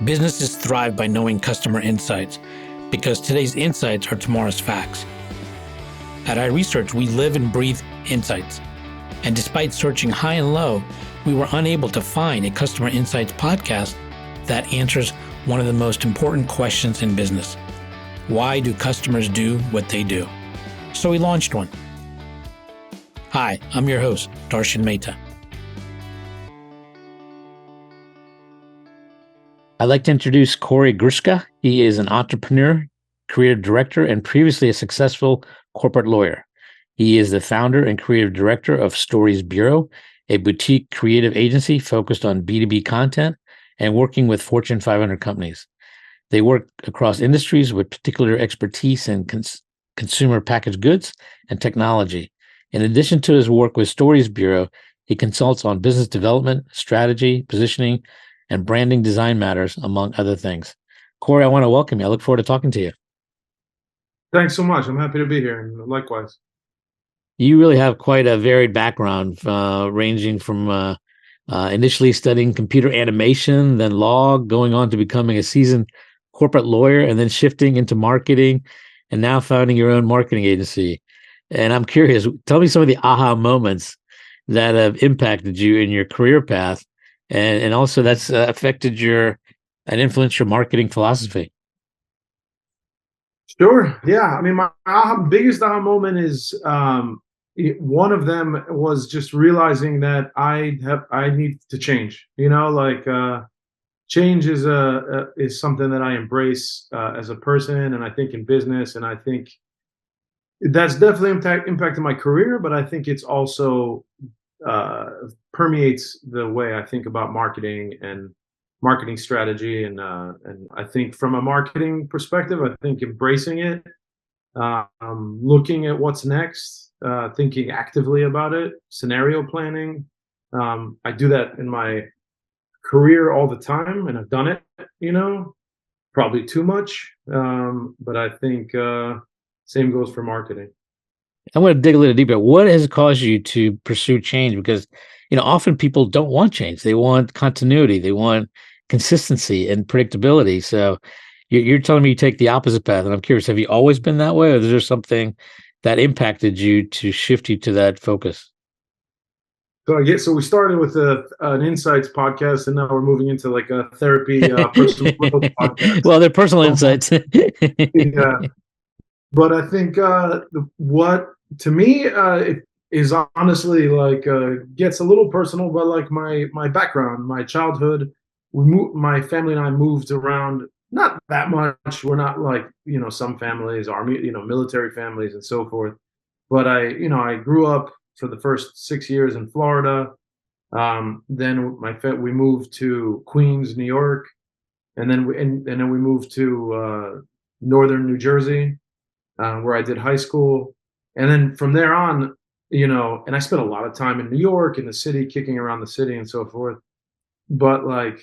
Businesses thrive by knowing customer insights because today's insights are tomorrow's facts. At iResearch, we live and breathe insights. And despite searching high and low, we were unable to find a customer insights podcast that answers one of the most important questions in business. Why do customers do what they do? So we launched one. Hi, I'm your host, Darshan Mehta. I'd like to introduce Kory Grushka. He is an entrepreneur, creative director, and previously a successful corporate lawyer. He is the founder and creative director of Stories Bureau, a boutique creative agency focused on B2B content and working with Fortune 500 companies. They work across industries with particular expertise in consumer packaged goods and technology. In addition to his work with Stories Bureau, he consults on business development, strategy, positioning, and branding design matters, among other things. Kory, I want to welcome you. I look forward to talking to you. Thanks so much. I'm happy to be here, and likewise. You really have quite a varied background, ranging from initially studying computer animation, then law, going on to becoming a seasoned corporate lawyer, and then shifting into marketing, and now founding your own marketing agency. And I'm curious, tell me some of the aha moments that have impacted you in your career path, and also that's affected and influenced your marketing philosophy. Sure. Yeah. I mean, my biggest aha moment is one of them was just realizing that I need to change. Change is something that I embrace as a person, and I think in business, and I think that's definitely impacted my career. But I think it's also permeates the way I think about marketing and marketing strategy, and I think from a marketing perspective, I think embracing it, looking at what's next, thinking actively about it, scenario planning. I do that in my career all the time, and I've done it, probably too much, but I think same goes for marketing. I want to dig a little deeper. What has caused you to pursue change? Because, often people don't want change. They want continuity. They want consistency and predictability. So you're telling me you take the opposite path. And I'm curious, have you always been that way? Or is there something that impacted you to shift you to that focus? So we started with an insights podcast, and now we're moving into like a therapy, personal growth podcast. Well, they're personal insights. Yeah. But I think what to me it is honestly like gets a little personal, but like my background, my childhood, my family and I moved around not that much. We're not like some families, army, military families and so forth. But I grew up for the first 6 years in Florida. Then we moved to Queens, New York, and then we moved to northern New Jersey, where I did high school. And then from there on, and I spent a lot of time in New York, in the city, kicking around the city and so forth. But like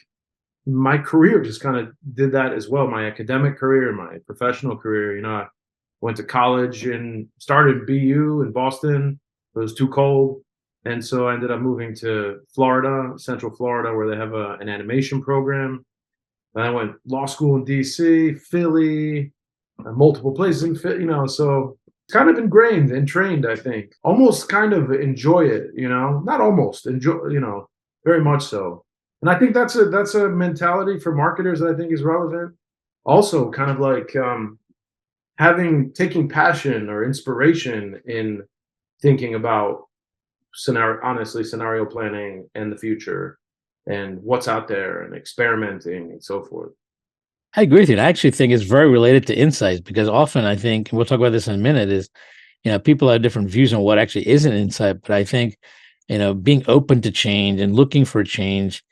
my career just kind of did that as well. My academic career, my professional career, I went to college and started BU in Boston. It was too cold. And so I ended up moving to Florida, Central Florida, where they have an animation program. And I went law school in DC, Philly, multiple places, so it's kind of ingrained and trained, I think. Almost kind of enjoy it, not almost enjoy, very much so. And I think that's a mentality for marketers that I think is relevant. Also, kind of like taking passion or inspiration in thinking about scenario planning and the future and what's out there and experimenting and so forth. I agree with you. And I actually think it's very related to insights because often I think, and we'll talk about this in a minute, is, people have different views on what actually is an insight. But I think, being open to change and looking for change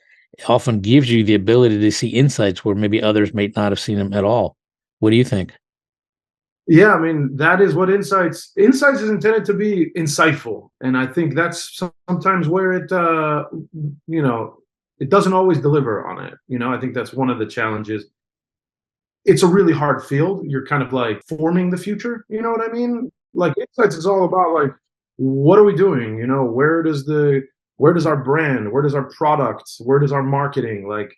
often gives you the ability to see insights where maybe others may not have seen them at all. What do you think? Yeah, I mean, that is what insights is intended to be, insightful. And I think that's sometimes where it it doesn't always deliver on it. I think that's one of the challenges. It's a really hard field. You're kind of like forming the future. You know what I mean? Like insights is all about like, what are we doing? Where does our brand, where does our product, where does our marketing, like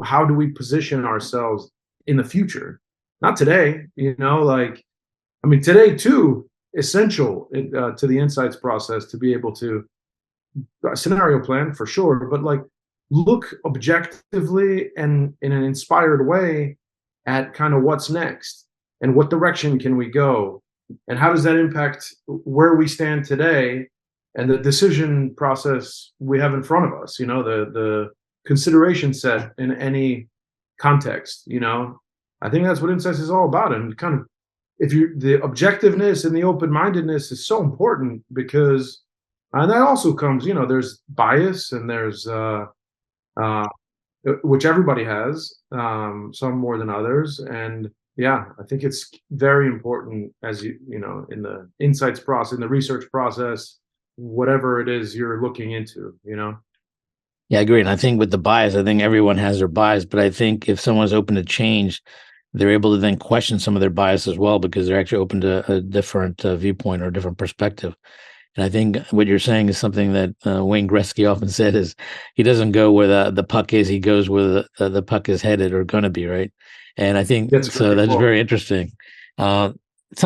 how do we position ourselves in the future? Not today, like, I mean, today too, essential to the insights process to be able to scenario plan for sure, but like look objectively and in an inspired way at kind of what's next and what direction can we go and how does that impact where we stand today and the decision process we have in front of us, the consideration set in any context. I think that's what insights is all about. And kind of, if you the objectiveness and the open-mindedness is so important because and that also comes, there's bias and there's uh which everybody has, some more than others. And yeah, I think it's very important as in the insights process, in the research process, whatever it is you're looking into. Yeah, I agree. And I think with the bias, I think everyone has their bias, but I think if someone's open to change, they're able to then question some of their bias as well because they're actually open to a different viewpoint or a different perspective. And I think what you're saying is something that Wayne Gretzky often said is he doesn't go where the puck is, he goes where the puck is headed or going to be, right? And I think That's so. very That's well. very interesting. Tell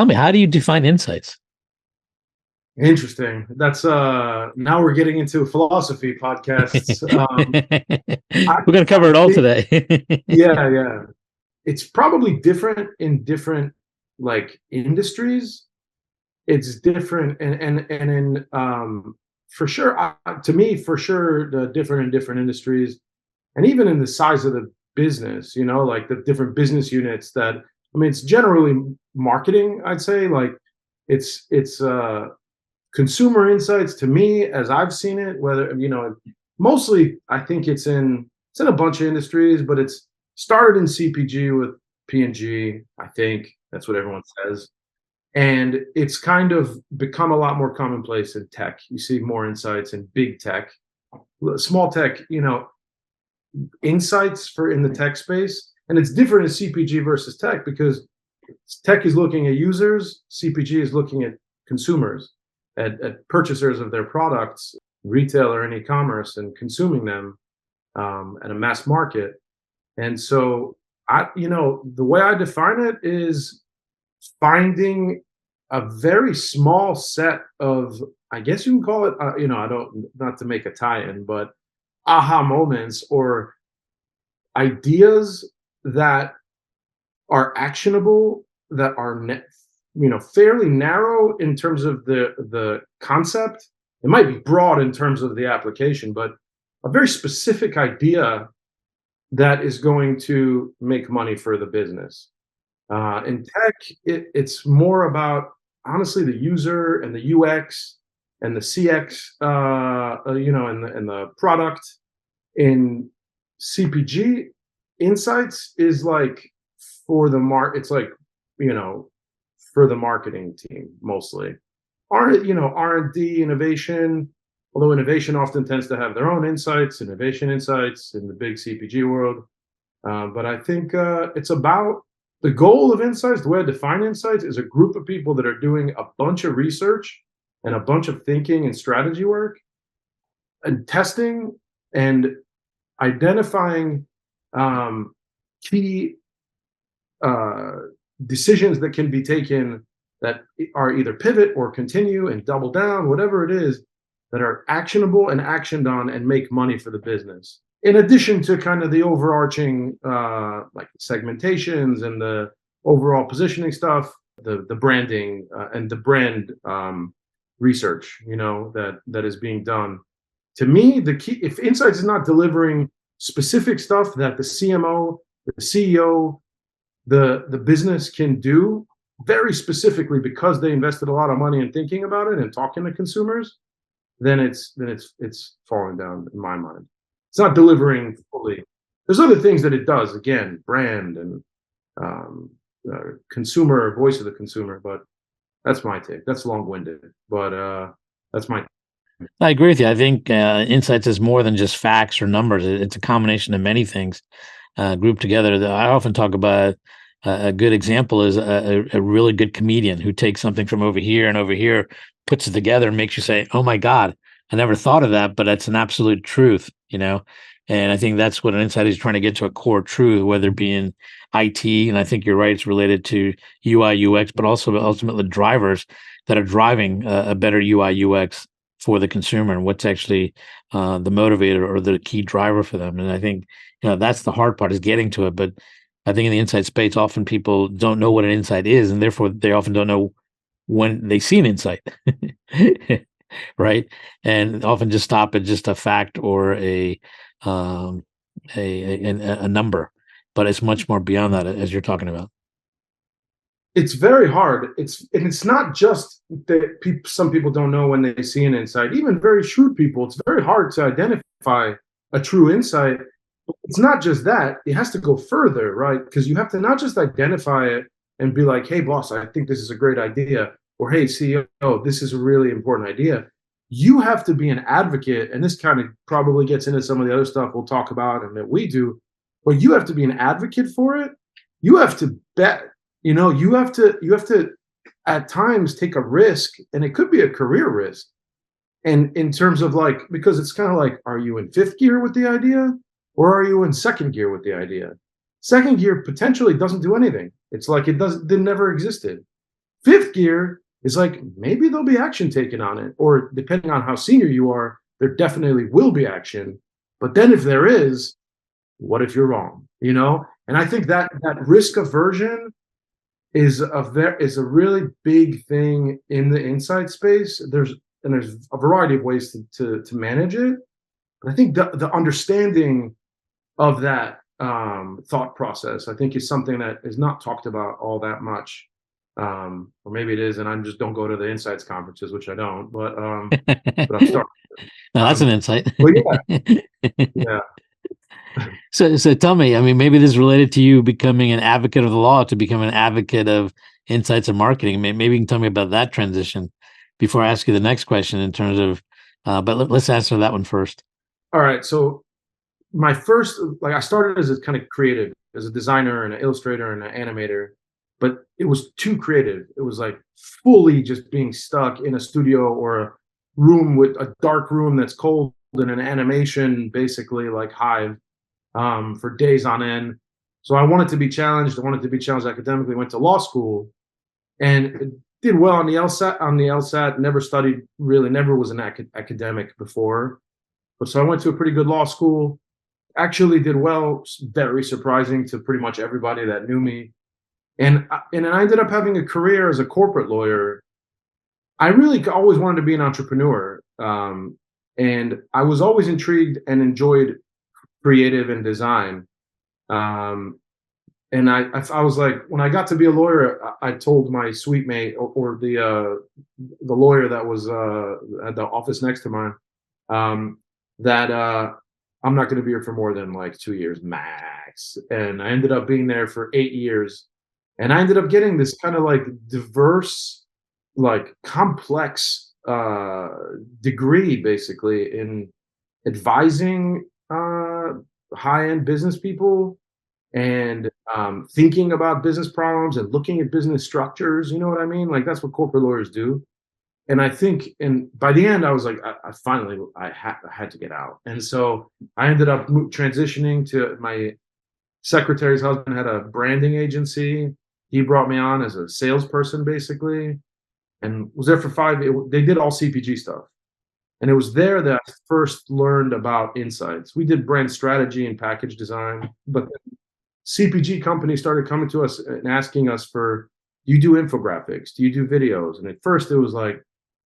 me, how do you define insights? Interesting. That's now we're getting into philosophy podcasts. I, We're going to cover I it all think, today. yeah, yeah. It's probably different in different like industries. It's different and in for sure, to me for sure, the different in different industries and even in the size of the business, like the different business units that, I mean, it's generally marketing, I'd say. Like it's consumer insights to me as I've seen it, whether mostly I think it's in a bunch of industries, but it's started in CPG with P&G. I think that's what everyone says. And it's kind of become a lot more commonplace in tech. You see more insights in big tech, small tech, insights for in the tech space. And it's different in CPG versus tech because tech is looking at users, CPG is looking at consumers, at purchasers of their products, retail or in e-commerce, and consuming them at a mass market. And so the way I define it is finding a very small set of, I guess you can call it, I don't, not to make a tie-in, but aha moments or ideas that are actionable, that are fairly narrow in terms of the concept. It might be broad in terms of the application, but a very specific idea that is going to make money for the business. In tech, it's more about honestly the user and the UX and the CX, and the product. In CPG, insights is like for the it's like you know for the marketing team mostly. R&D innovation, although innovation often tends to have their own insights, innovation insights in the big CPG world. But I think it's about the goal of insights. The way I define insights is a group of people that are doing a bunch of research and a bunch of thinking and strategy work and testing and identifying key uh, decisions that can be taken that are either pivot or continue and double down, whatever it is, that are actionable and actioned on and make money for the business. In addition to kind of the overarching like segmentations and the overall positioning stuff, the branding and the brand research, that is being done. To me, the key, if Insights is not delivering specific stuff that the CMO, the CEO, the business can do very specifically because they invested a lot of money in thinking about it and talking to consumers, then it's falling down in my mind. It's not delivering fully. There's other things that it does, again, brand and consumer, voice of the consumer, but that's my take. That's long-winded, but that's my. I agree with you. I think insights is more than just facts or numbers. It's a combination of many things grouped together. I often talk about a good example is a really good comedian who takes something from over here and over here, puts it together, and makes you say, "Oh my God, I never thought of that, but that's an absolute truth, you know? And I think that's what an insight is, trying to get to a core truth, whether it be in IT, and I think you're right, it's related to UI, UX, but also ultimately drivers that are driving a better UI, UX for the consumer, and what's actually the motivator or the key driver for them. And I think, that's the hard part, is getting to it. But I think in the insight space, often people don't know what an insight is, and therefore they often don't know when they see an insight. Right? And often just stop at just a fact or um, a number, but it's much more beyond that, as you're talking about. It's very hard. It's not just that some people don't know when they see an insight. Even very shrewd people, it's very hard to identify a true insight. It's not just that; it has to go further, right? Because you have to not just identify it and be like, "Hey, boss, I think this is a great idea," or "Hey, CEO, this is a really important idea." You have to be an advocate, and this kind of probably gets into some of the other stuff we'll talk about and that we do. But you have to be an advocate for it. You have to bet. You have to at times take a risk, and it could be a career risk. And in terms of like, because it's kind of like, are you in fifth gear with the idea, or are you in second gear with the idea? Second gear potentially doesn't do anything. It's like it never existed. Fifth gear is like, maybe there'll be action taken on it, or depending on how senior you are, there definitely will be action. But then if there is, what if you're wrong? And I think that risk aversion is a really big thing in the inside space. There's a variety of ways to manage it. But I think the understanding of that thought process, I think, is something that is not talked about all that much. Or maybe it is, and I just don't go to the insights conferences, which I don't. But I'm starting. Now that's an Um, insight. but yeah. So tell me, I mean, maybe this is related to you becoming an advocate of the law to become an advocate of insights and marketing. Maybe you can tell me about that transition before I ask you the next question in terms of, but let's answer that one first. All right. So my first, like, I started as a kind of creative, as a designer and an illustrator and an animator, but it was too creative. It was like fully just being stuck in a studio or a room with a dark room that's cold and an animation, basically like hive, for days on end. So I wanted to be challenged. I wanted to be challenged academically. Went to law school and did well on the LSAT. Never studied, really, never was an academic before. But so I went to a pretty good law school. Actually did well, very surprising to pretty much everybody that knew me. And then I ended up having a career as a corporate lawyer. I really always wanted to be an entrepreneur, and I was always intrigued and enjoyed creative and design. Um, and I was like, when I got to be a lawyer, I told my suite mate, or the lawyer that was at the office next to mine, that I'm not going to be here for more than like 2 years max. And I ended up being there for 8 years, and I ended up getting this kind of like diverse, like complex degree, basically, in advising high-end business people, and thinking about business problems and looking at business structures. You know what I mean? Like, that's what corporate lawyers do. And I think, and by the end, I was like, I finally, I had to get out. And so I ended up transitioning to my secretary's husband had a branding agency. He brought me on as a salesperson, basically, and was there for they did all CPG stuff. And it was there that I first learned about insights. We did brand strategy and package design, but CPG companies started coming to us and asking us for, do you do infographics? Do you do videos? And at first it was like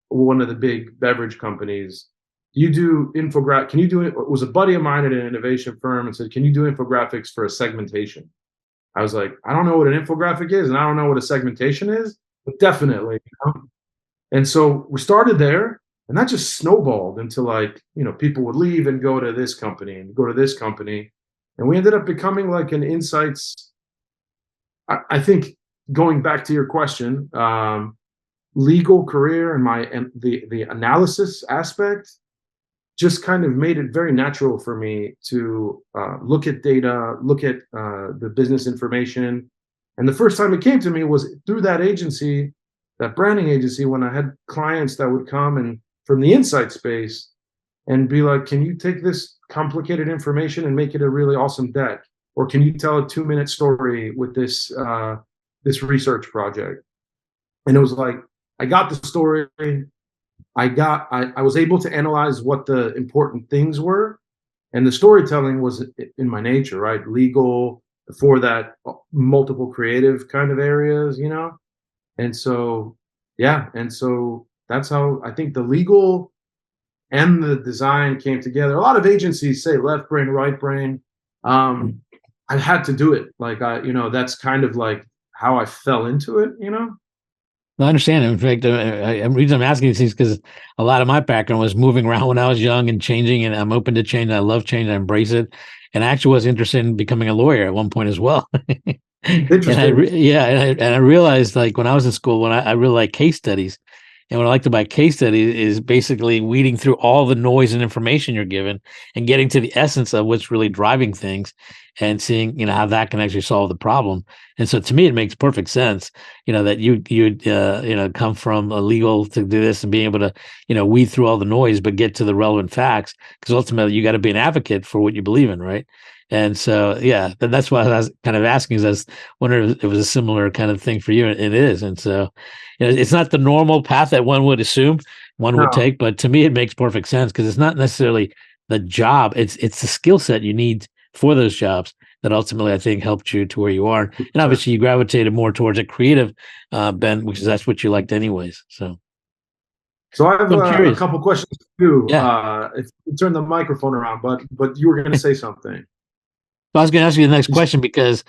one of the big beverage companies. Do you do infographic? Can you do it? It was a buddy of mine at an innovation firm and said, can you do infographics for a segmentation? I was like, I don't know what an infographic is, and I don't know what a segmentation is, but definitely. And so we started there, and that just snowballed into, like, people would leave and go to this company and go to this company. And we ended up becoming like an insights. I think, going back to your question, legal career and the analysis aspect just kind of made it very natural for me to look at data, look at the business information. And the first time it came to me was through that agency, that branding agency, when I had clients that would come and from the insight space, and be like, can you take this complicated information and make it a really awesome deck? Or can you tell a 2-minute story with this research project? And it was like, I got the story. I was able to analyze what the important things were, and the storytelling was in my nature, right? Legal, before that, multiple creative kind of areas, you know? And so, yeah. And so that's how I think the legal and the design came together. A lot of agencies say left brain, right brain. I had to do it. Like, that's kind of like how I fell into it, you know? I understand. In fact, the reason I'm asking these things because a lot of my background was moving around when I was young and changing, and I'm open to change. I love change. I embrace it, and I actually was interested in becoming a lawyer at one point as well. Interesting. Yeah, and I realized like when I was in school, when I really like case studies, and what I liked about case studies is basically weeding through all the noise and information you're given and getting to the essence of what's really driving things, and seeing how that can actually solve the problem. And so to me, it makes perfect sense that you come from a legal to do this and being able to weed through all the noise but get to the relevant facts, because ultimately you got to be an advocate for what you believe in, right? And so yeah, that's why I was kind of asking, is I was wondering if it was a similar kind of thing for you. It is. And so it's not the normal path that one would assume one would No, take, but to me it makes perfect sense because it's not necessarily the job, it's the skill set you need for those jobs that ultimately I think helped you to where you are. And obviously you gravitated more towards a creative bent, which is that's what you liked anyways. so I have So I'm a curious. couple questions too. Yeah. If you turn the microphone around, but you were going to say something. So I was going to ask you the next question because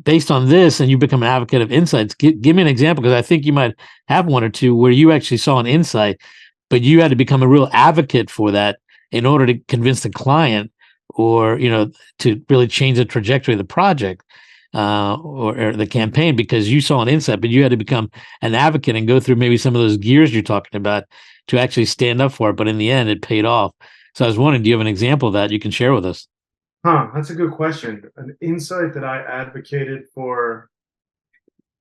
based on this, and you become an advocate of insights, give me an example, because I think you might have one or two where you actually saw an insight, but you had to become a real advocate for that in order to convince the client, or to really change the trajectory of the project, or the campaign, because you saw an insight, but you had to become an advocate and go through maybe some of those gears you're talking about to actually stand up for it. But in the end, it paid off. So I was wondering, do you have an example of that you can share with us? That's a good question. An insight that I advocated for.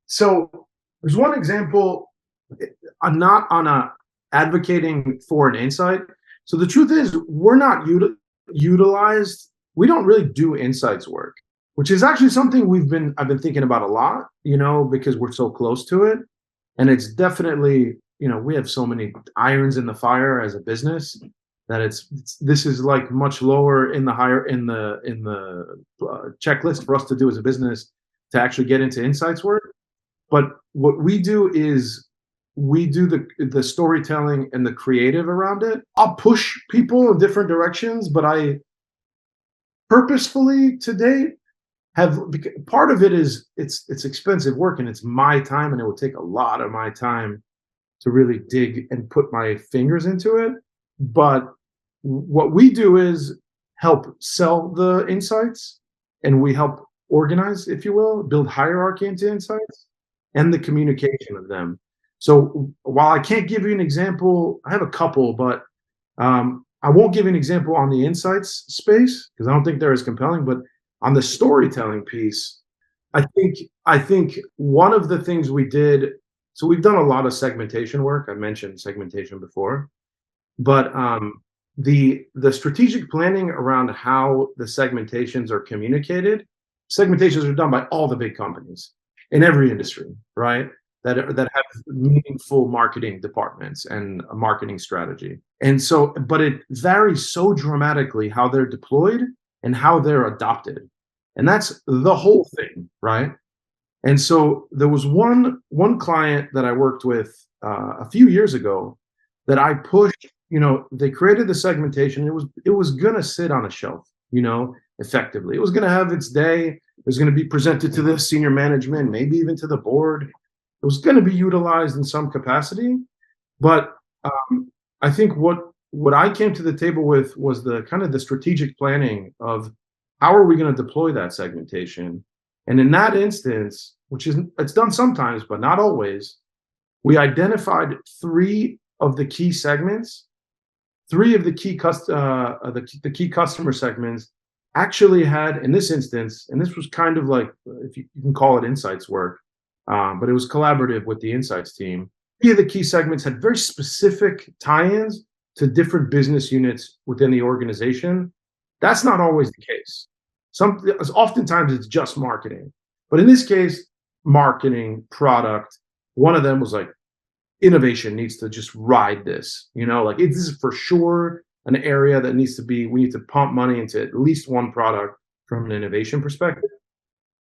So there's one example. I'm not on a advocating for an insight. So the truth is, we're not utilized. We don't really do insights work, which is actually something I've been thinking about a lot. Because we're so close to it, and it's definitely, we have so many irons in the fire as a business that this is like much lower in the higher in the checklist for us to do as a business to actually get into insights work. But what we do is we do the storytelling and the creative around it. I'll push people in different directions, but I purposefully to date have, part of it is it's expensive work and it's my time, and it would take a lot of my time to really dig and put my fingers into it. But what we do is help sell the insights, and we help organize, if you will, build hierarchy into insights and the communication of them. So while I can't give you an example, I have a couple, but I won't give an example on the insights space because I don't think they're as compelling. But on the storytelling piece, I think I think one of the things we did. So we've done a lot of segmentation work. I mentioned segmentation before, but the strategic planning around how the segmentations are communicated. Segmentations are done by all the big companies in every industry, right? That have meaningful marketing departments and a marketing strategy. And so, but it varies so dramatically how they're deployed and how they're adopted. And that's the whole thing, right? And so there was one client that I worked with a few years ago that I pushed. They created the segmentation. It was gonna sit on a shelf. Effectively, it was gonna have its day. It was gonna be presented to the senior management, maybe even to the board. It was gonna be utilized in some capacity. But I think what I came to the table with was the kind of the strategic planning of how are we going to deploy that segmentation. And in that instance, which is it's done sometimes but not always, we identified three of the key segments, three of the the key customer segments actually had, in this instance, and this was kind of like, if you can call it insights work, but it was collaborative with the insights team. Three of the key segments had very specific tie-ins to different business units within the organization, that's not always the case. Oftentimes it's just marketing, but in this case, marketing, product. One of them was like, innovation needs to just ride this. Like this is for sure an area that needs to be. We need to pump money into at least one product from an innovation perspective.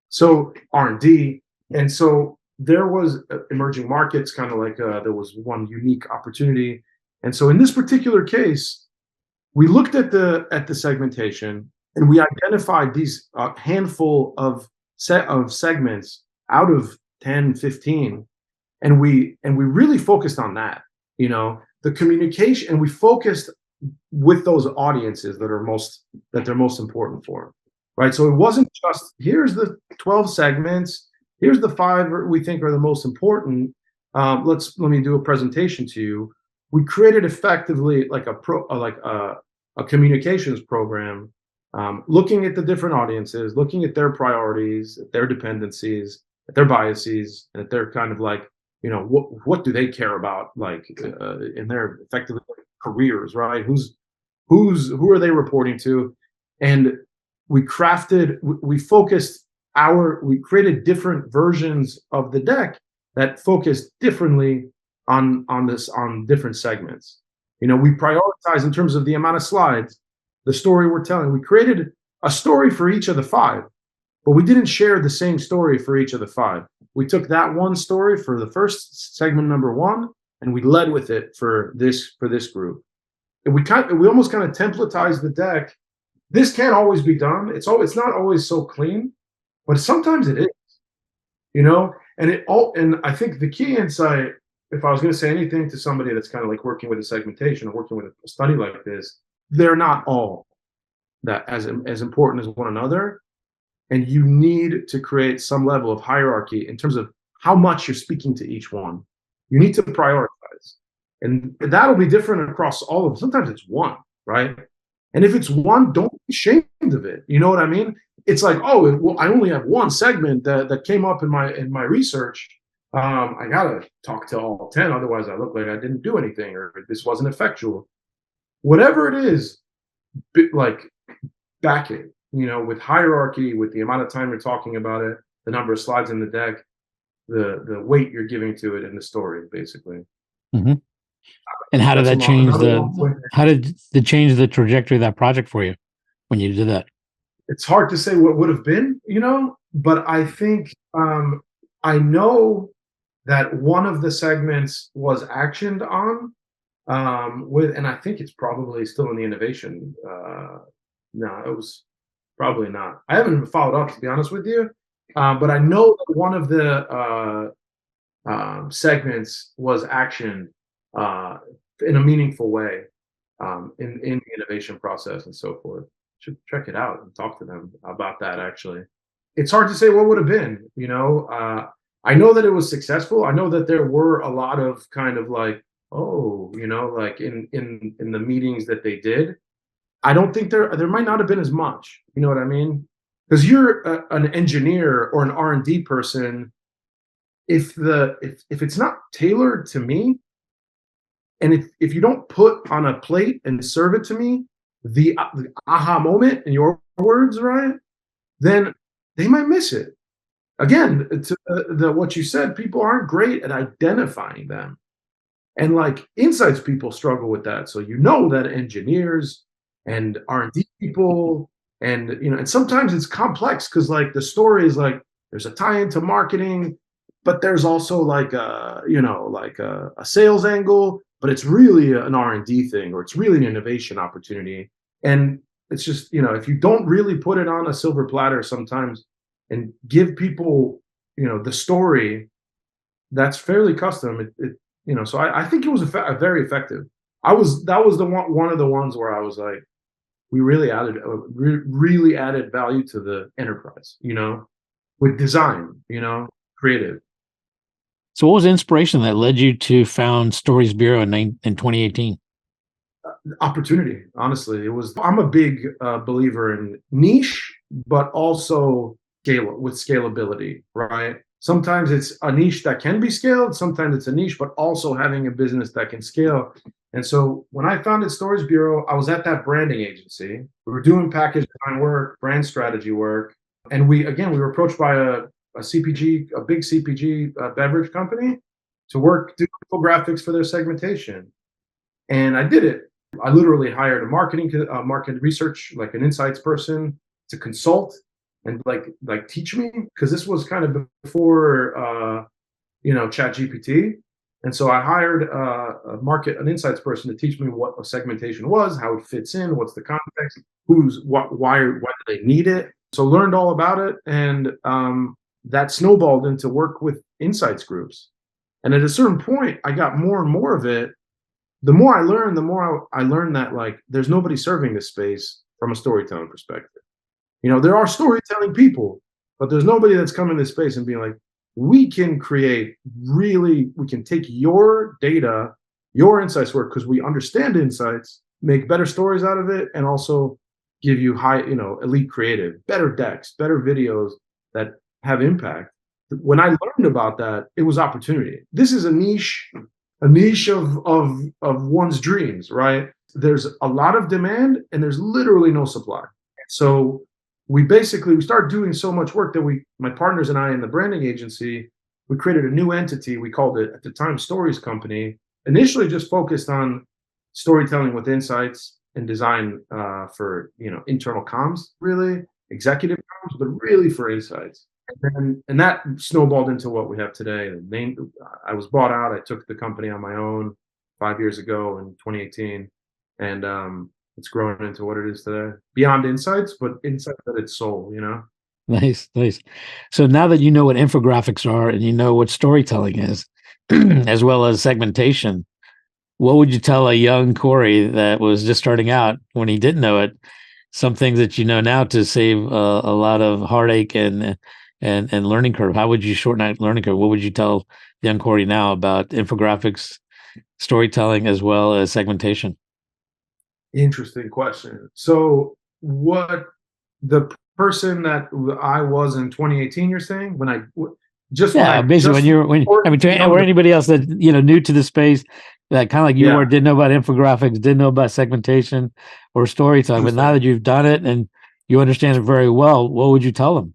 So R&D, and so there was emerging markets, kind of like there was one unique opportunity. And so in this particular case, we looked at the segmentation, and we identified these handful of segments out of 10, 15, and we really focused on that, the communication, and we focused with those audiences that they're most important for, right? So it wasn't just, here's the 12 segments, here's the 5 we think are the most important. Let me do a presentation to you. We created effectively like a communications program, looking at the different audiences, looking at their priorities, at their dependencies, at their biases, and at their kind of like, what do they care about, like in their effectively careers, right? Who are they reporting to? And we created different versions of the deck that focused differently on different segments. We prioritize in terms of the amount of slides, the story we're telling. We created a story for each of the 5, but we didn't share the same story for each of the 5. We took that one story for the first segment, number 1, and we led with it for this group. And we almost kind of templatized the deck. This can't always be done. It's not always so clean, but sometimes it is. And I think the key insight, if I was going to say anything to somebody that's kind of like working with a segmentation or working with a study like this, they're not all that as important as one another. And you need to create some level of hierarchy in terms of how much you're speaking to each one. You need to prioritize. And that'll be different across all of them. Sometimes it's one, right? And if it's one, don't be ashamed of it. You know what I mean? It's like, oh, well, I only have one segment that came up in my research. I gotta talk to all 10, otherwise I look like I didn't do anything, or this wasn't effectual. Whatever it is, like, back it, with hierarchy, with the amount of time you're talking about it, the number of slides in the deck, the weight you're giving to it in the story, basically. Mm-hmm. And how did that change change the trajectory of that project for you when you did that? It's hard to say what would have been, but I think I know that one of the segments was actioned on and I think it's probably still in the innovation. No, it was probably not. I haven't even followed up, to be honest with you. But I know that one of the segments was actioned in a meaningful way in the innovation process and so forth. Should check it out and talk to them about that. Actually, it's hard to say what would have been. I know that it was successful. I know that there were a lot of kind of like, like in the meetings that they did. I don't think there might not have been as much. You know what I mean? Because you're an engineer or an R&D person. If it's not tailored to me, and if you don't put on a plate and serve it to me, the aha moment, in your words, right, then they might miss it. Again, to what you said, people aren't great at identifying them, and like insights people struggle with that. So that engineers and R&D people, and and sometimes it's complex because like the story is like there's a tie into marketing, but there's also like a sales angle, but it's really an R&D thing, or it's really an innovation opportunity. And it's just, if you don't really put it on a silver platter sometimes and give people, the story that's fairly custom, so I think it was very effective. That was one of the ones where I was like, we really added value to the enterprise, with design, creative. So what was the inspiration that led you to found Stories Bureau in 2018? Opportunity, honestly. I'm a big believer in niche, but also scalability, right? Sometimes it's a niche that can be scaled. Sometimes it's a niche, but also having a business that can scale. And so when I founded Stories Bureau, I was at that branding agency. We were doing package design work, brand strategy work. And we were approached by a CPG, a big CPG beverage company to do infographics for their segmentation. And I did it. I literally hired a market research, like an insights person to consult and like teach me, because this was kind of before Chat GPT. And so I hired an insights person to teach me what a segmentation was, how it fits in, what's the context, why do they need it. So learned all about it, and that snowballed into work with insights groups. And at a certain point, I got more and more of it. The more I learned, I learned that like there's nobody serving this space from a storytelling perspective. There are storytelling people, but there's nobody that's coming to this space and being like, we can take your data, your insights work, because we understand insights, make better stories out of it, and also give you elite creative, better decks, better videos that have impact. When I learned about that, it was opportunity. This is a niche of one's dreams, right? There's a lot of demand and there's literally no supply. So we started doing so much work that my partners and I in the branding agency, we created a new entity. We called it at the time Stories Company, initially just focused on storytelling with insights and design for internal comms, really executive comms, but really for insights. And that snowballed into what we have today. I was bought out. I took the company on my own 5 years ago in 2018, and it's grown into what it is today. Beyond insights, but insights at its soul. Nice, nice. So now that you know what infographics are and you know what storytelling is, as well as segmentation, what would you tell a young Kory that was just starting out when he didn't know it? Some things that you know now to save a lot of heartache and learning curve. How would you shorten that learning curve? What would you tell young Kory now about infographics, storytelling, as well as segmentation? Interesting question. So, what the person that I was in 2018, you're saying, Yeah, basically when you're when I mean or anybody else that new to the space, that kind of like you were, didn't know about infographics, didn't know about segmentation or storytelling, but now that you've done it and you understand it very well, what would you tell them?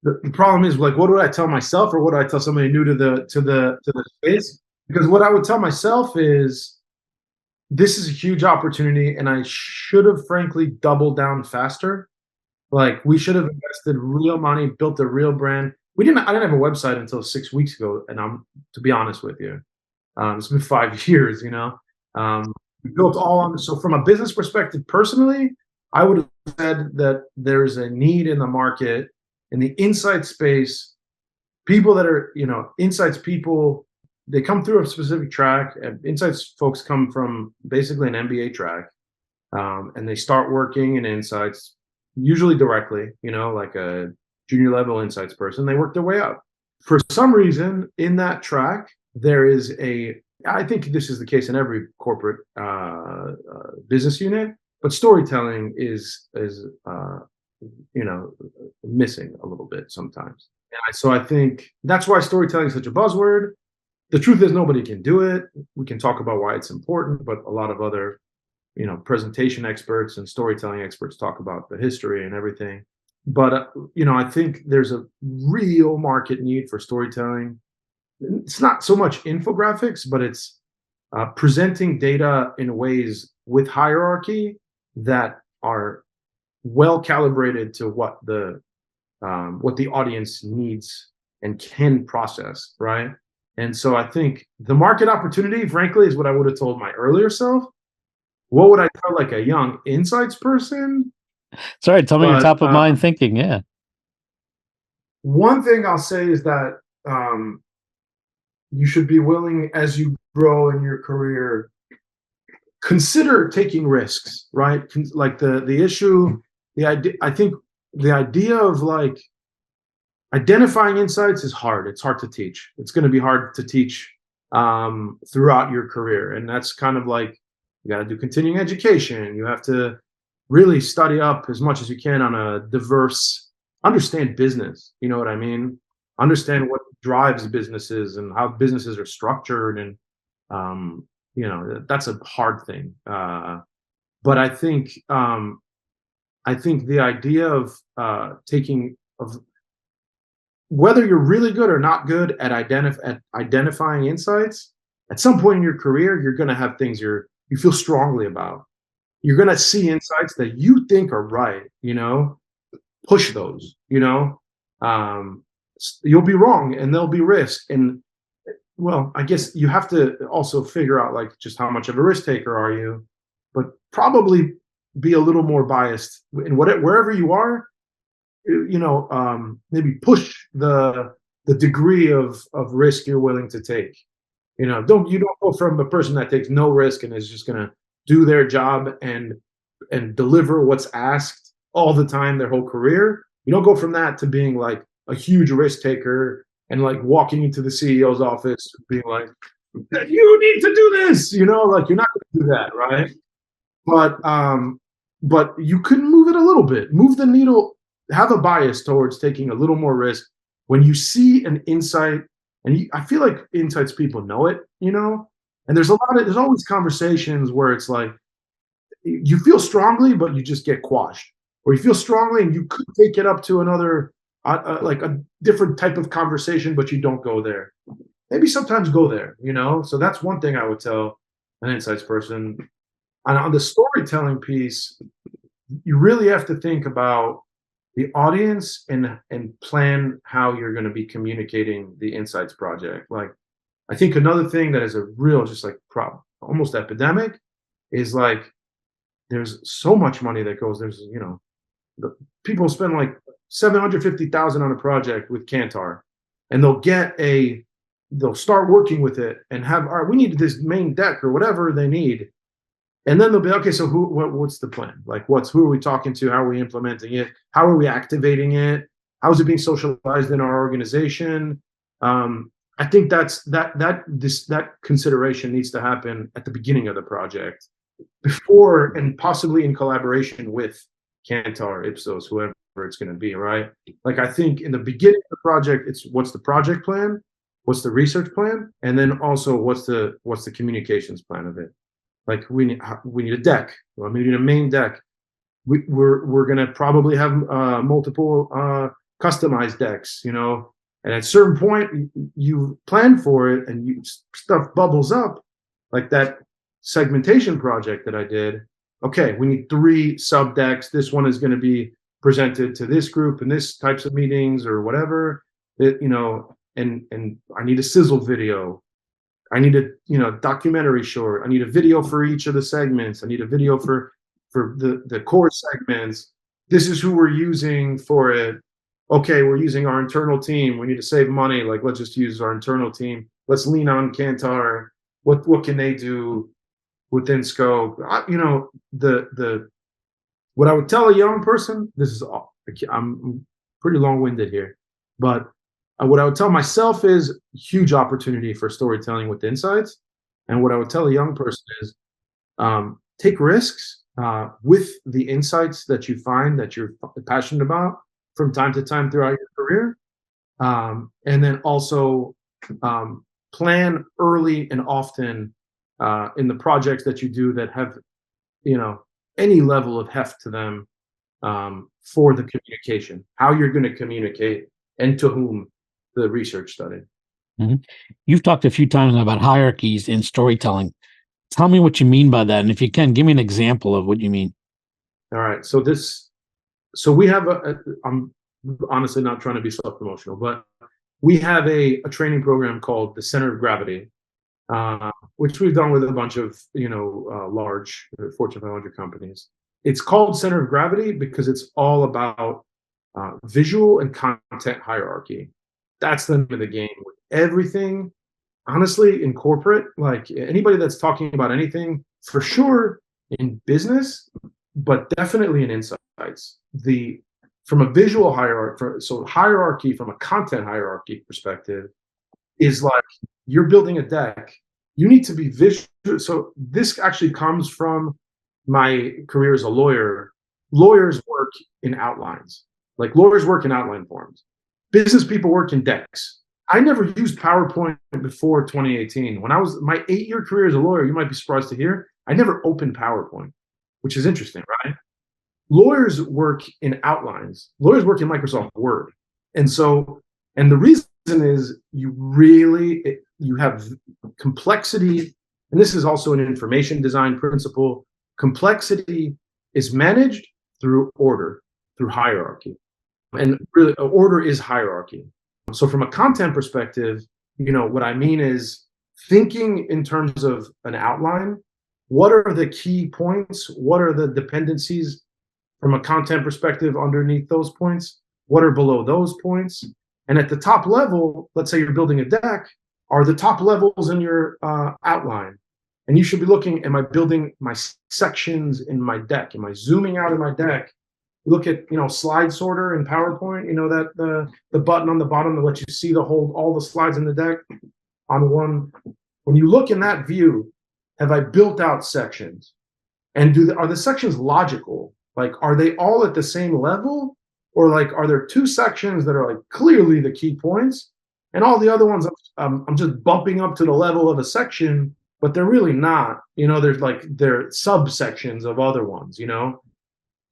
The problem is, like, what do I tell myself, or what do I tell somebody new to the space? Because what I would tell myself is, this is a huge opportunity, and I should have frankly doubled down faster. Like, we should have invested real money, built a real brand. I didn't have a website until 6 weeks ago, and to be honest with you, it's been 5 years. We built all on. So from a business perspective, personally, I would have said that there's a need in the market, in the insight space. People that are, insights people, they come through a specific track. And insights folks come from basically an MBA track, and they start working in insights, usually directly, like a junior level insights person. They work their way up. For some reason, in that track, I think this is the case in every corporate business unit, but storytelling is missing a little bit sometimes. So I think that's why storytelling is such a buzzword. The truth is, nobody can do it. We can talk about why it's important, but a lot of other presentation experts and storytelling experts talk about the history and everything. But I think there's a real market need for storytelling. It's not so much infographics, but it's presenting data in ways with hierarchy that are well calibrated to what the audience needs and can process, right? And so I think the market opportunity, frankly, is what I would have told my earlier self. What would I tell like a young insights person? Sorry, tell me your top of mind thinking. Yeah. One thing I'll say is that you should be willing, as you grow in your career, consider taking risks, right? Like the issue, the idea. I think the idea of like identifying insights is hard. It's hard to teach. It's going to be hard to teach throughout your career, and that's kind of like, you got to do continuing education. You have to really study up as much as you can on a understand business. You know what I mean? Understand what drives businesses and how businesses are structured, and that's a hard thing. But I think the idea of taking of whether you're really good or not good at identifying insights, at some point in your career, you're going to have things you feel strongly about. You're going to see insights that you think are right. Push those. Um, you'll be wrong, and there'll be risk. And well, I guess you have to also figure out like just how much of a risk taker are you, but probably be a little more biased in wherever you are. Maybe push the degree of risk you're willing to take. You don't go from a person that takes no risk and is just going to do their job and deliver what's asked all the time their whole career. You don't go from that to being like a huge risk taker and like walking into the CEO's office being like, you need to do this, like you're not going to do that, right? But you can move it a little bit, move the needle, have a bias towards taking a little more risk when you see an insight. And I feel like insights people know it, and there's always conversations where it's like you feel strongly, but you just get quashed, or you feel strongly and you could take it up to another, like a different type of conversation, but you don't go there. Maybe sometimes go there, So that's one thing I would tell an insights person. And on the storytelling piece, you really have to think about the audience and plan how you're going to be communicating the insights project. Like, I think another thing that is a real, just like almost epidemic, is like there's so much money that goes. The people spend like 750,000 on a project with Kantar, and they'll start working with it and have, all right, we need this main deck or whatever they need. And then they'll be, okay, so what's the plan? Like, who are we talking to? How are we implementing it? How are we activating it? How is it being socialized in our organization? I think that consideration needs to happen at the beginning of the project, before and possibly in collaboration with Kantar, Ipsos, whoever it's going to be, right? Like, I think in the beginning of the project, it's what's the project plan, what's the research plan, and then also what's the communications plan of it. Like, we need a deck. Well, we need a main deck. We're going to probably have multiple customized decks, And at a certain point, you plan for it, and stuff bubbles up, like that segmentation project that I did. Okay, we need 3 sub decks. This one is going to be presented to this group in this types of meetings or whatever. And I need a sizzle video. I need a documentary short. I need a video for each of the segments. I need a video for the core segments. This is who we're using for it. Okay, we're using our internal team. We need to save money. Like, let's just use our internal team. Let's lean on Kantar. What can they do within scope? What I would tell a young person, this is all, I'm pretty long-winded here, but what I would tell myself is huge opportunity for storytelling with insights. And what I would tell a young person is take risks with the insights that you find that you're passionate about from time to time throughout your career. And then also plan early and often in the projects that you do that have, any level of heft to them, for the communication, how you're going to communicate and to whom the research study. Mm-hmm. You've talked a few times about hierarchies in storytelling. Tell me what you mean by that. And if you can, give me an example of what you mean. All right. So we have I'm honestly not trying to be self-promotional, but we have a training program called the Center of Gravity, which we've done with a bunch of, large Fortune 500 companies. It's called Center of Gravity because it's all about visual and content hierarchy. That's the name of the game. With everything, honestly, in corporate, like anybody that's talking about anything, for sure in business, but definitely in insights, from a visual hierarchy, so hierarchy from a content hierarchy perspective is like you're building a deck. You need to be visual. So this actually comes from my career as a lawyer. Lawyers work in outlines. Like, lawyers work in outline forms. Business people work in decks. I never used PowerPoint before 2018. When I was my 8-year career as a lawyer, you might be surprised to hear, I never opened PowerPoint, which is interesting, right? Lawyers work in outlines. Lawyers work in Microsoft Word. And so, and the reason is you have complexity, and this is also an information design principle. Complexity is managed through order, through hierarchy. And really, order is hierarchy. So from a content perspective, what I mean is thinking in terms of an outline. What are the key points? What are the dependencies from a content perspective underneath those points? What are below those points? And at the top level, let's say you're building a deck, are the top levels in your outline. And you should be looking, am I building my sections in my deck? Am I zooming out in my deck? Look at, slide sorter in PowerPoint, that the button on the bottom that lets you see all the slides in the deck on one. When you look in that view, have I built out sections? And are the sections logical? Like, are they all at the same level? Or like, are there two sections that are like clearly the key points? And all the other ones, I'm just bumping up to the level of a section, but they're really not. They're subsections of other ones,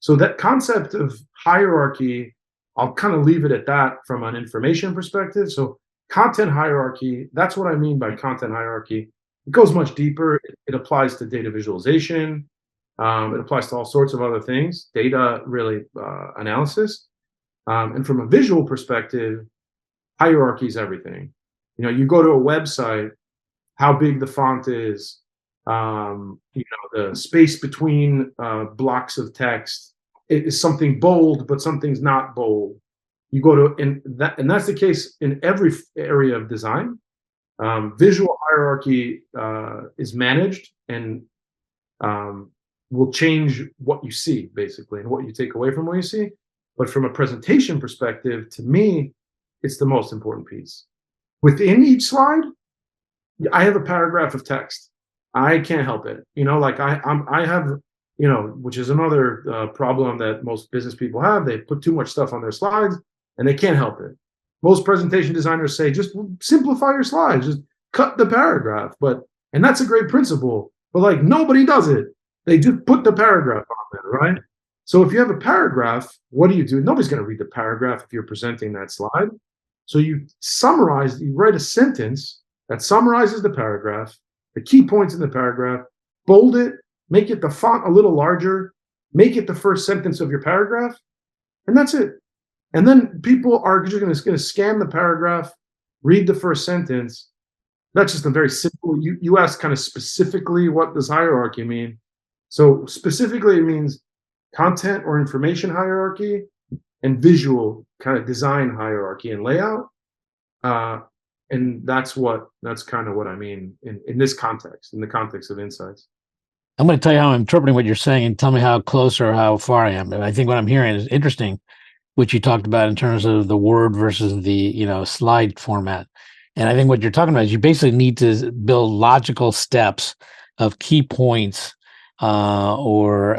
So that concept of hierarchy, I'll kind of leave it at that from an information perspective. So content hierarchy, that's what I mean by content hierarchy. It goes much deeper. It applies to data visualization. It applies to all sorts of other things, data really analysis. And from a visual perspective, hierarchy is everything. You go to a website, how big the font is, the space between blocks of text. Is something bold, but something's not bold. You go to, and that's the case in every area of design. Visual hierarchy is managed and will change what you see, basically, and what you take away from what you see. But from a presentation perspective, to me, it's the most important piece. Within each slide, I have a paragraph of text. I can't help it. I have, which is another problem that most business people have. They put too much stuff on their slides and they can't help it. Most presentation designers say, just simplify your slides, just cut the paragraph. And that's a great principle, but like nobody does it. They just put the paragraph on there, right? So if you have a paragraph, what do you do? Nobody's going to read the paragraph if you're presenting that slide. So you write a sentence that summarizes the paragraph, the key points in the paragraph, bold it, make it the font a little larger, make it the first sentence of your paragraph, and that's it. And then people are just going to scan the paragraph, read the first sentence. That's just a very simple. You asked kind of specifically what does hierarchy mean. So specifically, it means content or information hierarchy and visual kind of design hierarchy and layout. And that's kind of what I mean in this context, in the context of insights. I'm going to tell you how I'm interpreting what you're saying and tell me how close or how far I am. And I think what I'm hearing is interesting, which you talked about in terms of the word versus the, slide format. And I think what you're talking about is you basically need to build logical steps of key points or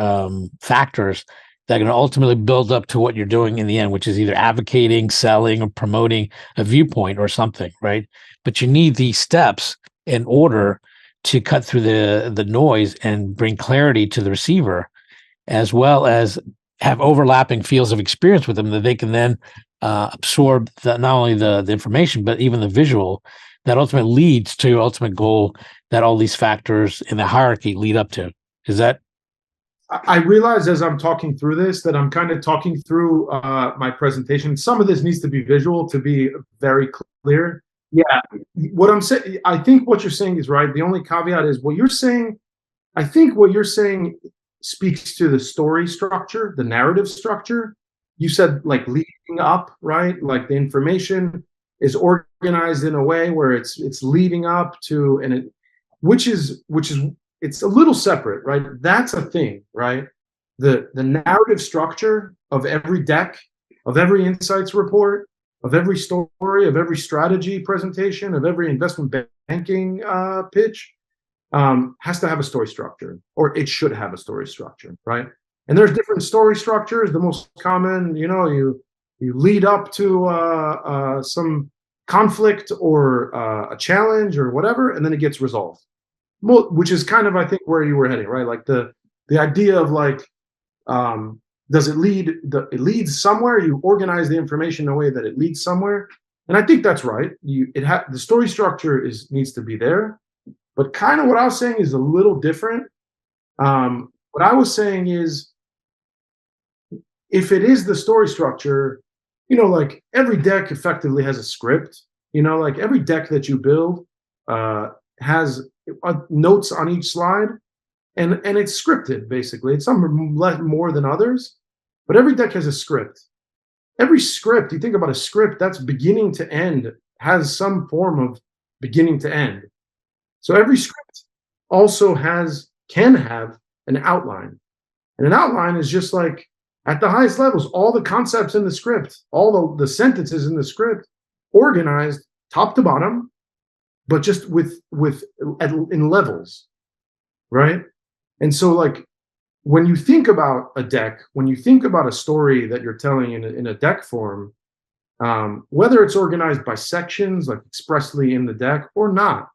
factors that are going to ultimately build up to what you're doing in the end, which is either advocating, selling, or promoting a viewpoint or something, right? But you need these steps in order to cut through the noise and bring clarity to the receiver, as well as have overlapping fields of experience with them that they can then absorb not only the information, but even the visual that ultimately leads to your ultimate goal that all these factors in the hierarchy lead up to. Is that? I realize as I'm talking through this that I'm kind of talking through my presentation. Some of this needs to be visual to be very clear. Yeah, what I'm saying, I think what you're saying is right. The only caveat is what you're saying. I think what you're saying speaks to the story structure, the narrative structure. You said like leading up, right? Like the information is organized in a way where it's leading up to, and it, which is it's a little separate, right? That's a thing, right? The narrative structure of every deck, of every insights report, of every story, of every strategy presentation, of every investment banking pitch has to have a story structure, or it should have a story structure, right? And there's different story structures. The most common, you lead up to some conflict or a challenge or whatever, and then it gets resolved. Which is kind of, I think, where you were heading, right? Like the idea of like, um, does it lead? It leads somewhere. You organize the information in a way that it leads somewhere, and I think that's right. The story structure needs to be there, but kind of what I was saying is a little different. What I was saying is, if it is the story structure, like every deck effectively has a script. Like every deck that you build has notes on each slide, and it's scripted basically. It's some more than others, but every deck has a script. Every script, you think about a script that's beginning to end, has some form of beginning to end. So every script also can have an outline. And an outline is just like, at the highest levels, all the concepts in the script, all the sentences in the script, organized top to bottom, but just in levels, right? And so, like, when you think about a deck, when you think about a story that you're telling in a deck form, whether it's organized by sections, like expressly in the deck, or not,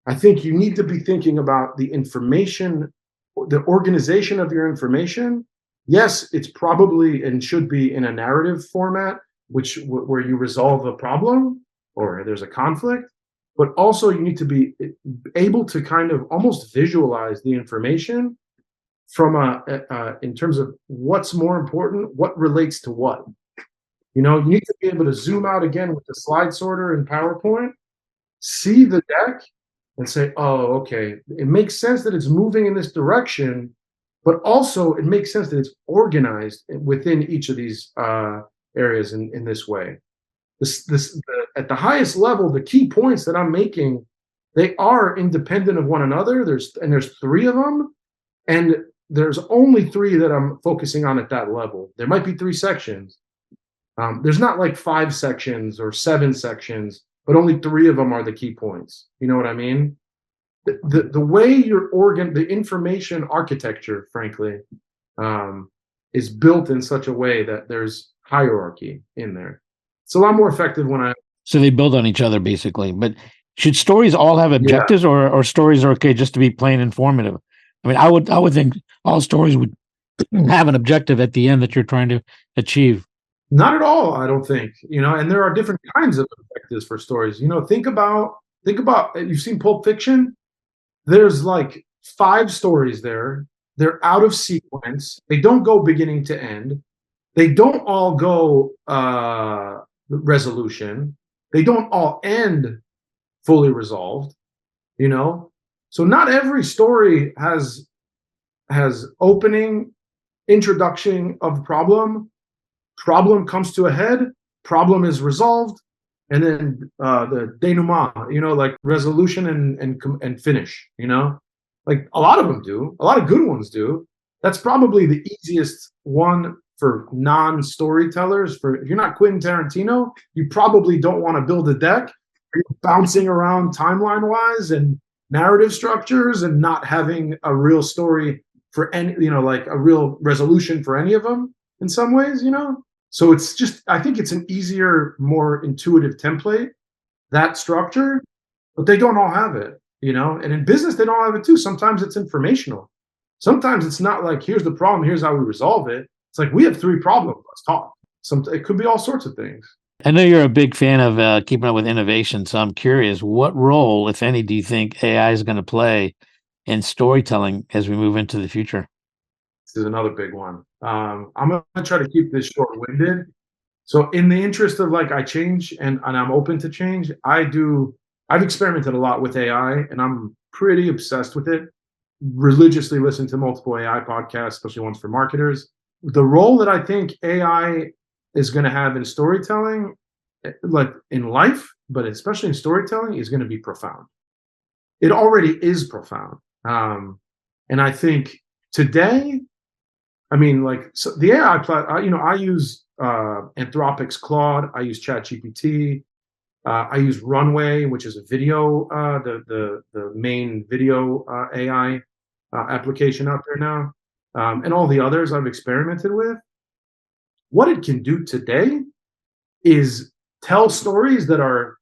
I think you need to be thinking about the information, the organization of your information. Yes, it's probably and should be in a narrative format, where you resolve a problem or there's a conflict, but also you need to be able to kind of almost visualize the information from in terms of what's more important, what relates to what. You need to be able to zoom out again with the slide sorter in PowerPoint, see the deck, and say, oh, okay, it makes sense that it's moving in this direction, but also it makes sense that it's organized within each of these areas in this way. At the highest level, the key points that I'm making, they are independent of one another. There's three of them, and there's only three that I'm focusing on at that level. There might be three sections. There's not like 5 sections or 7 sections, but only 3 of them are the key points. You know what I mean? The way the information architecture, frankly, is built in such a way that there's hierarchy in there. It's a lot more effective So they build on each other, basically. But should stories all have objectives, or stories are okay just to be plain informative? I mean, I would think all stories would have an objective at the end that you're trying to achieve. Not at all, I don't think. And there are different kinds of objectives for stories. Think about you've seen Pulp Fiction. There's like 5 stories there. They're out of sequence. They don't go beginning to end. They don't all go resolution. They don't all end fully resolved. So not every story has opening, introduction of problem comes to a head, problem is resolved, and then the denouement, like resolution and finish. Like a lot of them do, a lot of good ones do. That's probably the easiest one for non-storytellers. If you're not Quentin Tarantino, you probably don't want to build a deck bouncing around timeline wise and narrative structures and not having a real story for any, like a real resolution for any of them in some ways. So it's just, I think it's an easier, more intuitive template, that structure, but they don't all have it, and in business, they don't have it too. Sometimes it's informational. Sometimes it's not like, here's the problem, here's how we resolve it. It's like, we have 3 problems, let's talk. It could be all sorts of things. I know you're a big fan of keeping up with innovation, so I'm curious, what role, if any, do you think AI is going to play in storytelling as we move into the future? This is another big one. I'm going to try to keep this short-winded. So in the interest of like, I change and I'm open to change, I've experimented a lot with AI and I'm pretty obsessed with it. Religiously listen to multiple AI podcasts, especially ones for marketers. The role that I think AI is going to have in storytelling, like in life, but especially in storytelling, is going to be profound. It already is profound. And I think today, I mean, like, so the AI I use Anthropic's Claude, I use ChatGPT, I use Runway, which is a video, the main video AI application out there now, and all the others I've experimented with. What it can do today is tell stories that are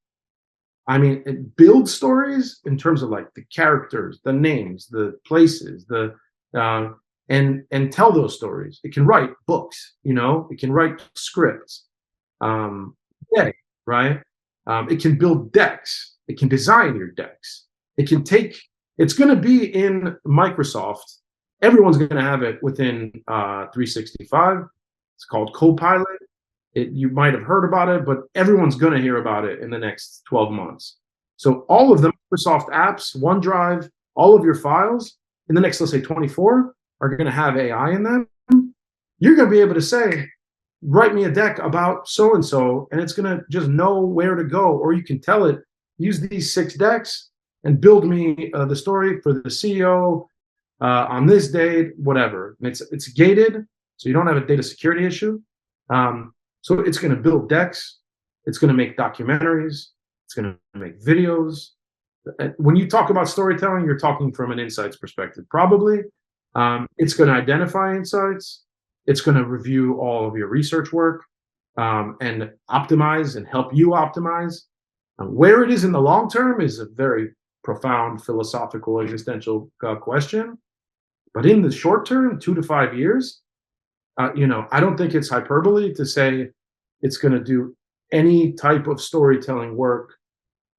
I mean, it builds stories in terms of like the characters, the names, the places, uh, and tell those stories. It can write books, you know, it can write scripts. Yeah, right. It can build decks. It can design your decks. It can take. It's going to be in Microsoft. Everyone's going to have it within 365. It's called Copilot. You might have heard about it, but everyone's going to hear about it in the next 12 months. So all of the Microsoft apps, OneDrive, all of your files in the next, let's say 24, are going to have AI in them. You're going to be able to say, write me a deck about so and so, and it's going to just know where to go. Or you can tell it, use these 6 decks and build me the story for the CEO on this date, whatever. And it's gated, so you don't have a data security issue. So it's going to build decks. It's going to make documentaries. It's going to make videos. When you talk about storytelling, you're talking from an insights perspective, probably. It's going to identify insights. It's going to review all of your research work and optimize and help you optimize. Where it is in the long term is a very profound philosophical existential question. But in the short term, 2 to 5 years, I don't think it's hyperbole to say it's going to do any type of storytelling work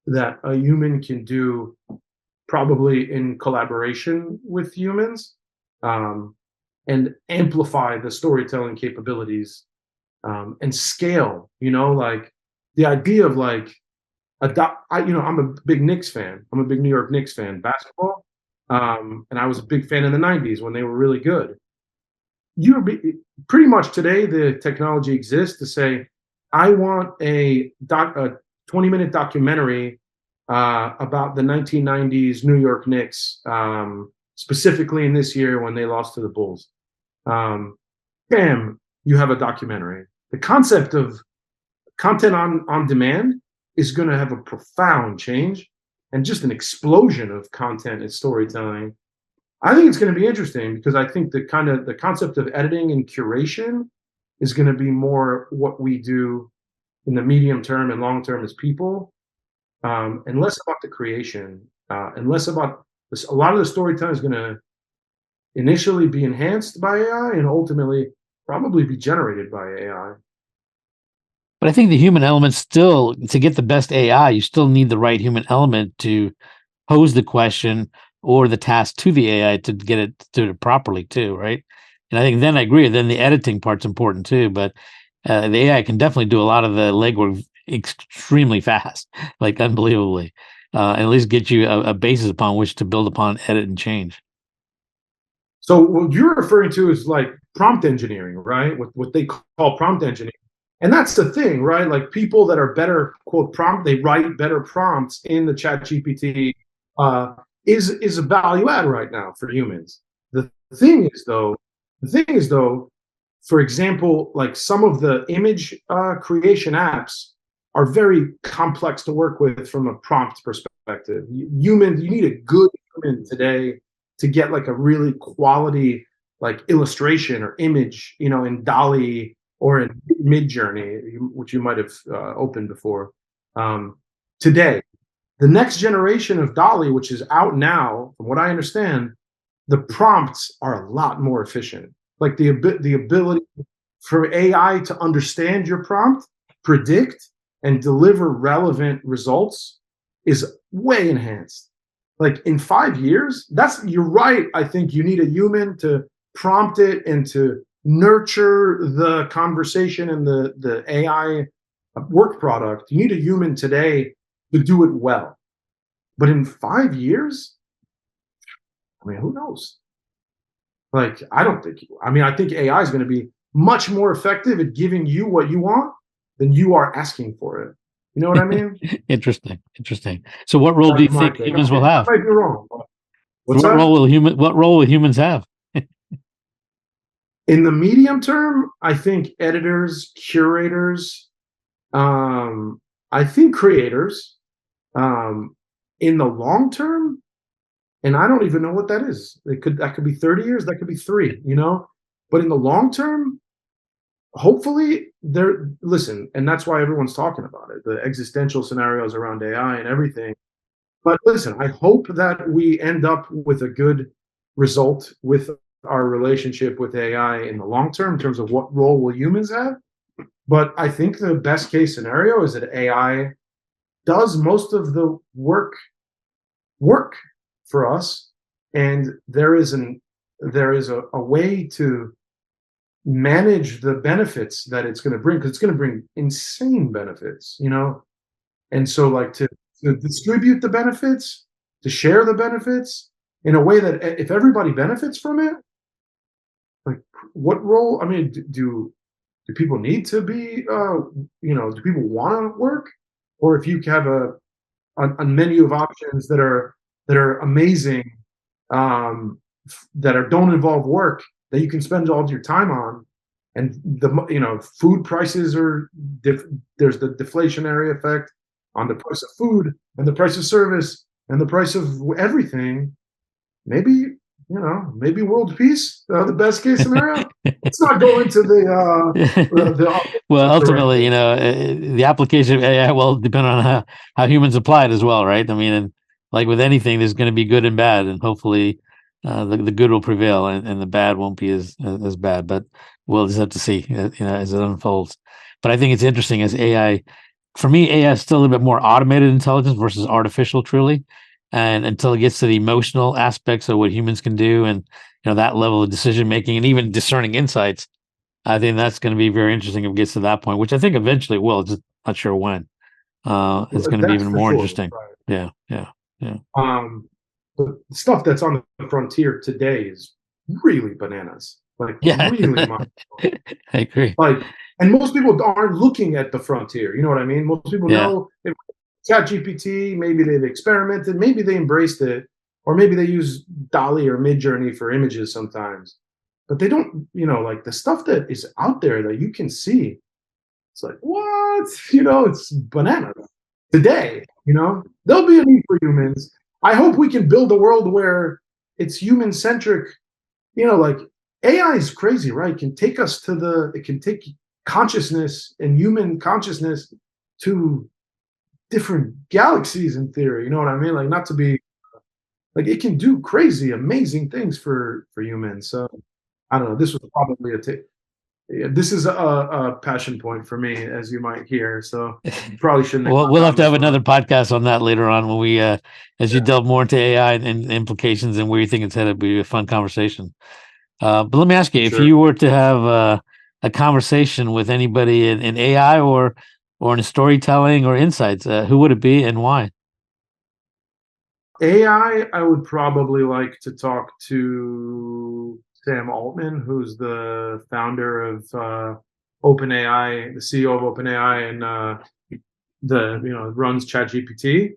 that a human can do, probably in collaboration with humans, and amplify the storytelling capabilities and scale. Like the idea of like I'm a big Knicks fan. I'm a big New York Knicks fan, basketball, and I was a big fan in the '90s when they were really good. Pretty much today the technology exists to say, I want a 20-minute documentary about the 1990s New York Knicks, specifically in this year when they lost to the Bulls. Bam, you have a documentary. The concept of content on demand is going to have a profound change and just an explosion of content and storytelling. I think it's going to be interesting because I think the concept of editing and curation is going to be more what we do in the medium term and long term as people, and less about the creation, and less about this. A lot of the storytelling is going to initially be enhanced by AI and ultimately probably be generated by AI. But I think the human element still, to get the best AI, you still need the right human element to pose the question or the task to the AI to get it to do it properly too, right? And I think then I agree. Then the editing part's important too, but the AI can definitely do a lot of the legwork extremely fast, like unbelievably, and at least get you a basis upon which to build upon, edit, and change. So what you're referring to is like prompt engineering, right? What they call prompt engineering. And that's the thing, right? Like people that are better, quote, they write better prompts in the chat GPT is a value add right now for humans. The thing is though, for example, like some of the image creation apps are very complex to work with from a prompt perspective. You need a good human today to get like a really quality like illustration or image, in DALL-E or in Midjourney, which you might have opened before. Today, the next generation of DALL-E, which is out now, from what I understand, the prompts are a lot more efficient. Like the ability for AI to understand your prompt, predict, and deliver relevant results is way enhanced. Like in 5 years, you're right. I think you need a human to prompt it and to nurture the conversation and the AI work product. You need a human today to do it well. But in 5 years, I mean, who knows? Like, I think AI is going to be much more effective at giving you what you want than you are asking for it. You know what I mean? Interesting. So, what role do you think humans will have? I might be wrong. What role will humans have? In the medium term, I think editors, curators, I think creators. In the long term, and I don't even know what that is. That could be 30 years, that could be 3, But in the long term, hopefully there, listen, and that's why everyone's talking about it, the existential scenarios around AI and everything. But listen, I hope that we end up with a good result with our relationship with AI in the long term in terms of what role will humans have. But I think the best case scenario is that AI does most of the work for us, and there is a way to manage the benefits that it's going to bring, because it's going to bring insane benefits, you know. And so, like, to distribute the benefits, to share the benefits in a way that if everybody benefits from it, like, what role? I mean, do people need to be? Do people want to work? Or if you have a menu of options that are amazing, that don't involve work, that you can spend all your time on, and food prices are there's the deflationary effect on the price of food and the price of service and the price of everything. Maybe, maybe world peace, the best case scenario. Let's not go into the Well, ultimately, directly. the application of AI will depend on how humans apply it as well, right? I mean, and like with anything, there's going to be good and bad, and hopefully, the good will prevail, and the bad won't be as bad. But we'll just have to see, as it unfolds. But I think it's interesting as AI. For me, AI is still a little bit more automated intelligence versus artificial, truly. And until it gets to the emotional aspects of what humans can do, and that level of decision making, and even discerning insights, I think that's going to be very interesting if it gets to that point, which I think eventually it will. Just not sure when. It's going to be That's even for more sure. interesting. Right. Yeah, yeah, yeah, The stuff that's on the frontier today is really bananas, like yeah. really mind. I agree. Like, and most people aren't looking at the frontier. You know what I mean? Most people Yeah, know if Chat GPT, maybe they've experimented, maybe they embraced it, or maybe they use Dolly or Midjourney for images sometimes. But they don't, like the stuff that is out there that you can see. It's like, what? It's bananas. Today, there'll be a need for humans. I hope we can build a world where it's human centric. Like, AI is crazy, right? It can take us it can take consciousness and human consciousness to different galaxies in theory. You know what I mean? Like, not to be like, it can do crazy, amazing things for humans. So I don't know. This was probably yeah, this is a passion point for me, as you might hear. So probably shouldn't have well, we'll gone have down to have this another road. podcast on that later on when we, as you Yeah, delve more into AI and implications and where you think it's headed. It'll be a fun conversation. But let me ask you, for if sure. you were to have a conversation with anybody in AI or in storytelling or insights, who would it be and why? AI, I would probably like to talk to Sam Altman, who's the founder of OpenAI, the CEO of OpenAI, and the runs ChatGPT.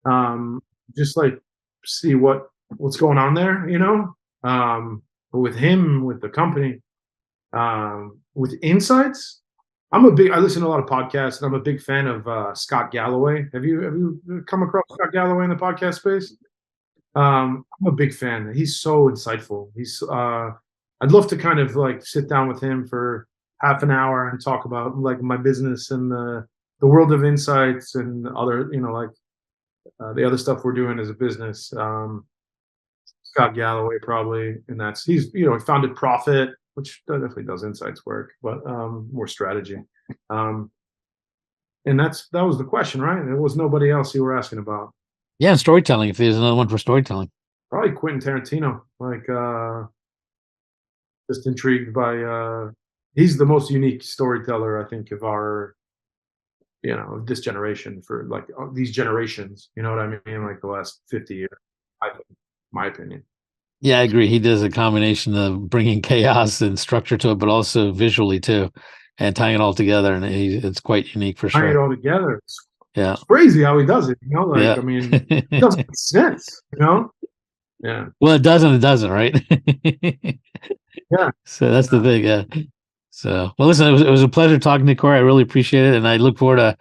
Um, just like see what's going on there, with him, with the company, with insights. I listen to a lot of podcasts, and I'm a big fan of Scott Galloway. Have you come across Scott Galloway in the podcast space? I'm a big fan. He's so insightful. I'd love to kind of like sit down with him for half an hour and talk about like my business and the world of insights and other, like the other stuff we're doing as a business. Scott Galloway probably, and he's he founded Profit, which definitely does insights work, but more strategy. Um, and that was the question, right? There was nobody else you were asking about. Yeah, and storytelling. If there's another one for storytelling. Probably Quentin Tarantino. Like, just intrigued by he's the most unique storyteller, I think, of our of this generation, for like these generations, you know what I mean, like the last 50 years, I think, my opinion. Yeah, I agree. He does a combination of bringing chaos and structure to it, but also visually too, and tying it all together. And it's quite unique for Tying it sure. all together, Yeah, it's crazy how he does it, like, yeah. I mean, it doesn't make sense, yeah, Well, it does and it doesn't, right? yeah, So that's the yeah. thing. Yeah. So, well, listen, it was a pleasure talking to Corey. I really appreciate it, and I look forward to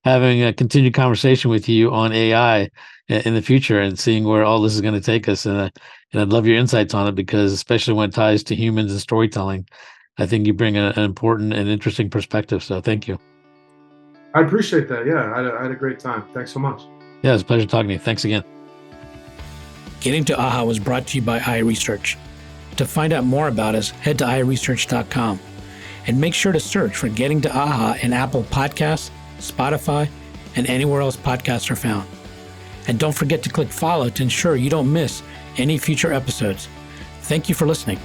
having a continued conversation with you on AI in the future and seeing where all this is going to take us. And I'd love your insights on it because, especially when it ties to humans and storytelling, I think you bring an important and interesting perspective. So thank you. I appreciate that. Yeah, I had a great time. Thanks so much. Yeah, it's a pleasure talking to you. Thanks again. Getting to AHA was brought to you by iResearch. To find out more about us, head to iResearch.com and make sure to search for Getting to AHA in Apple Podcasts, Spotify, and anywhere else podcasts are found. And don't forget to click follow to ensure you don't miss any future episodes. Thank you for listening.